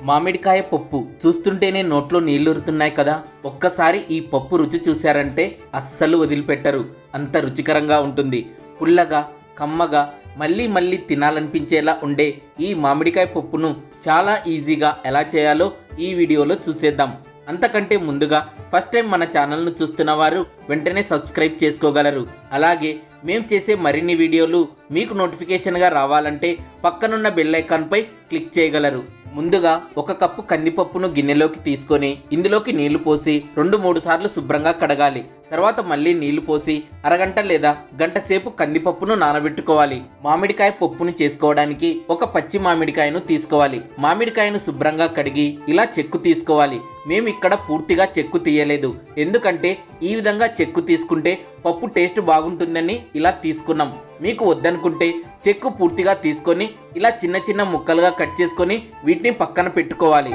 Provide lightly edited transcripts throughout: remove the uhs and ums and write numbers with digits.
మామిడికాయ పప్పు చూస్తుంటేనే నోట్లో నీళ్లూరుతున్నాయి కదా. ఒక్కసారి ఈ పప్పు రుచి చూశారంటే అస్సలు వదిలిపెట్టరు. అంత రుచికరంగా ఉంటుంది. పుల్లగా, కమ్మగా, మళ్ళీ మళ్ళీ తినాలనిపించేలా ఉండే ఈ మామిడికాయ పప్పును చాలా ఈజీగా ఎలా చేయాలో ఈ వీడియోలో చూసేద్దాం. అంతకంటే ముందుగా ఫస్ట్ టైం మన ఛానల్ను చూస్తున్న వారు వెంటనే సబ్స్క్రైబ్ చేసుకోగలరు. అలాగే మేము చేసే మరిన్ని వీడియోలు మీకు నోటిఫికేషన్గా రావాలంటే పక్కనున్న బెల్ ఐకాన్పై క్లిక్ చేయగలరు. ముందుగా ఒక కప్పు కందిపప్పును గిన్నెలోకి తీసుకొని ఇందులోకి నీళ్లు పోసి 2-3 సార్లు శుభ్రంగా కడగాలి. తర్వాత మళ్ళీ నీళ్లు పోసి అరగంట లేదా గంట సేపు కందిపప్పును నానబెట్టుకోవాలి. మామిడికాయ పప్పును చేసుకోవడానికి ఒక పచ్చి మామిడికాయను తీసుకోవాలి. మామిడికాయను శుభ్రంగా కడిగి ఇలా చెక్కు తీసుకోవాలి. మేము ఇక్కడ పూర్తిగా చెక్కు తీయలేదు, ఎందుకంటే ఈ విధంగా చెక్కు తీసుకుంటే పప్పు టేస్ట్ బాగుంటుందని ఇలా తీసుకున్నాం. మీకు వద్దనుకుంటే చెక్కు పూర్తిగా తీసుకొని ఇలా చిన్న చిన్న ముక్కలుగా కట్ చేసుకొని వీటిని పక్కన పెట్టుకోవాలి.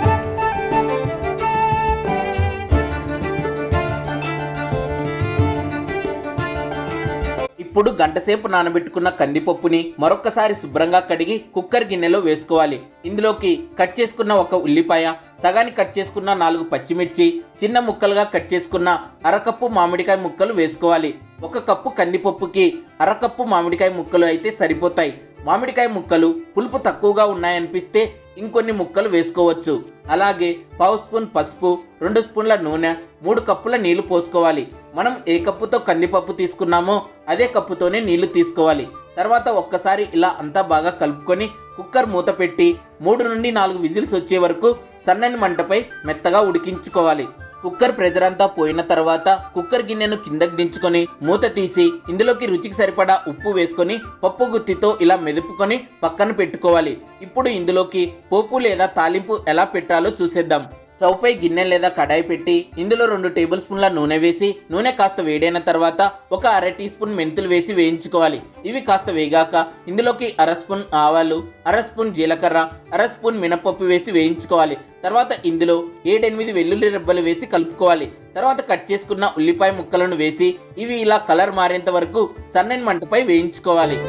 ఇప్పుడు గంటసేపు నానబెట్టుకున్న కందిపప్పుని మరొక్కసారి శుభ్రంగా కడిగి కుక్కర్ గిన్నెలో వేసుకోవాలి. ఇందులోకి కట్ చేసుకున్న ఒక ఉల్లిపాయ, సగానికి కట్ చేసుకున్న 4 పచ్చిమిర్చి, చిన్న ముక్కలుగా కట్ చేసుకున్న అరకప్పు మామిడికాయ ముక్కలు వేసుకోవాలి. 1 కప్పు కందిపప్పుకి అరకప్పు మామిడికాయ ముక్కలు అయితే సరిపోతాయి. మామిడికాయ ముక్కలు పులుపు తక్కువగా ఉన్నాయనిపిస్తే ఇంకొన్ని ముక్కలు వేసుకోవచ్చు. అలాగే 1/2 స్పూన్ పసుపు, 2 స్పూన్ల నూనె, 3 కప్పుల నీళ్లు పోసుకోవాలి. మనం ఏ కప్పుతో కందిపప్పు తీసుకున్నామో అదే కప్పుతోనే నీళ్లు తీసుకోవాలి. తర్వాత ఒక్కసారి ఇలా అంతా బాగా కలుపుకొని కుక్కర్ మూత పెట్టి 3 నుండి 4 విజిల్స్ వచ్చే వరకు సన్నని మంటపై మెత్తగా ఉడికించుకోవాలి. కుక్కర్ ప్రెజర్ అంతా పోయిన తర్వాత కుక్కర్ గిన్నెను కిందకి దించుకొని మూత తీసి ఇందులోకి రుచికి సరిపడా ఉప్పు వేసుకొని పప్పు గుత్తితో ఇలా మెదుపుకొని పక్కన పెట్టుకోవాలి. ఇప్పుడు ఇందులోకి పోపు లేదా తాలింపు ఎలా పెట్టాలో చూసేద్దాం. స్టవ్ పై గిన్నె లేదా కడాయి పెట్టి ఇందులో 2 టేబుల్ స్పూన్ల నూనె వేసి నూనె కాస్త వేడైన తర్వాత ఒక అర టీ స్పూన్ మెంతులు వేసి వేయించుకోవాలి. ఇవి కాస్త వేగాక ఇందులోకి 1/2 స్పూన్ ఆవాలు, 1/2 స్పూన్ జీలకర్ర, 1/2 స్పూన్ మినపప్పు వేసి వేయించుకోవాలి. తర్వాత ఇందులో 7-8 వెల్లుల్లి రెబ్బలు వేసి కలుపుకోవాలి. తర్వాత కట్ చేసుకున్న ఉల్లిపాయ ముక్కలను వేసి ఇవి ఇలా కలర్ మారేంత వరకు సన్నని మంటపై వేయించుకోవాలి.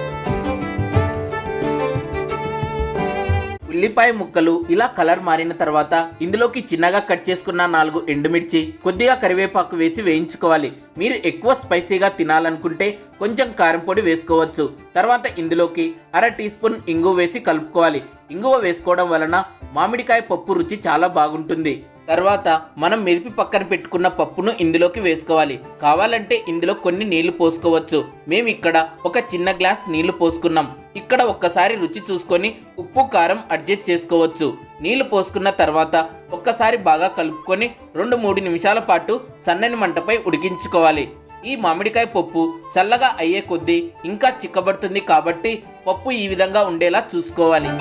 ఉల్లిపాయ ముక్కలు ఇలా కలర్ మారిన తర్వాత ఇందులోకి చిన్నగా కట్ చేసుకున్న 4 ఎండుమిర్చి, కొద్దిగా కరివేపాకు వేసి వేయించుకోవాలి. మీరు ఎక్కువ స్పైసీగా తినాలనుకుంటే కొంచెం కారం పొడి వేసుకోవచ్చు. తర్వాత ఇందులోకి అర టీ స్పూన్ ఇంగువ వేసి కలుపుకోవాలి. ఇంగువ వేసుకోవడం వలన మామిడికాయ పప్పు రుచి చాలా బాగుంటుంది. తర్వాత మనం మెదిపి పక్కన పెట్టుకున్న పప్పును ఇందులోకి వేసుకోవాలి. కావాలంటే ఇందులో కొన్ని నీళ్లు పోసుకోవచ్చు. మేము ఇక్కడ ఒక చిన్న గ్లాస్ నీళ్లు పోసుకున్నాం. ఇక్కడ ఒక్కసారి రుచి చూసుకొని ఉప్పు కారం అడ్జస్ట్ చేసుకోవచ్చు. నీళ్లు పోసుకున్న తర్వాత ఒక్కసారి బాగా కలుపుకొని 2-3 నిమిషాల పాటు సన్నని మంటపై ఉడికించుకోవాలి. ఈ మామిడికాయ పప్పు చల్లగా అయ్యే కొద్దీ ఇంకా చిక్కబడుతుంది కాబట్టి పప్పు ఈ విధంగా ఉండేలా చూసుకోవాలి.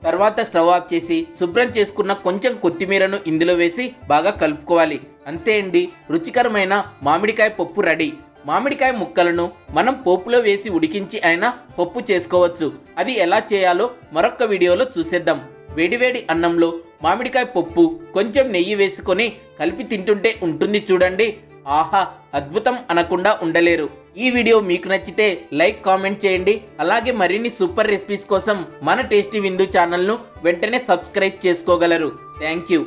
తర్వాత స్టవ్ ఆఫ్ చేసి శుభ్రం చేసుకున్న కొంచెం కొత్తిమీరను ఇందులో వేసి బాగా కలుపుకోవాలి. అంతే అండి, రుచికరమైన మామిడికాయ పప్పు రెడీ. మామిడికాయ ముక్కలను మనం పోపులో వేసి ఉడికించి అయినా పప్పు చేసుకోవచ్చు. అది ఎలా చేయాలో మరొక వీడియోలో చూసేద్దాం. వేడివేడి అన్నంలో మామిడికాయ పప్పు కొంచెం నెయ్యి వేసుకొని కలిపి తింటుంటే ఉంటుంది చూడండి, ఆహా, అద్భుతం అనకుండా ఉండలేరు. ఈ వీడియో మీకు నచ్చితే లైక్, కామెంట్ చేయండి. అలాగే మరిన్ని సూపర్ రెసిపీస్ కోసం మన టేస్టీ విందు ఛానల్ను వెంటనే సబ్స్క్రైబ్ చేసుకోగలరు. Thank you.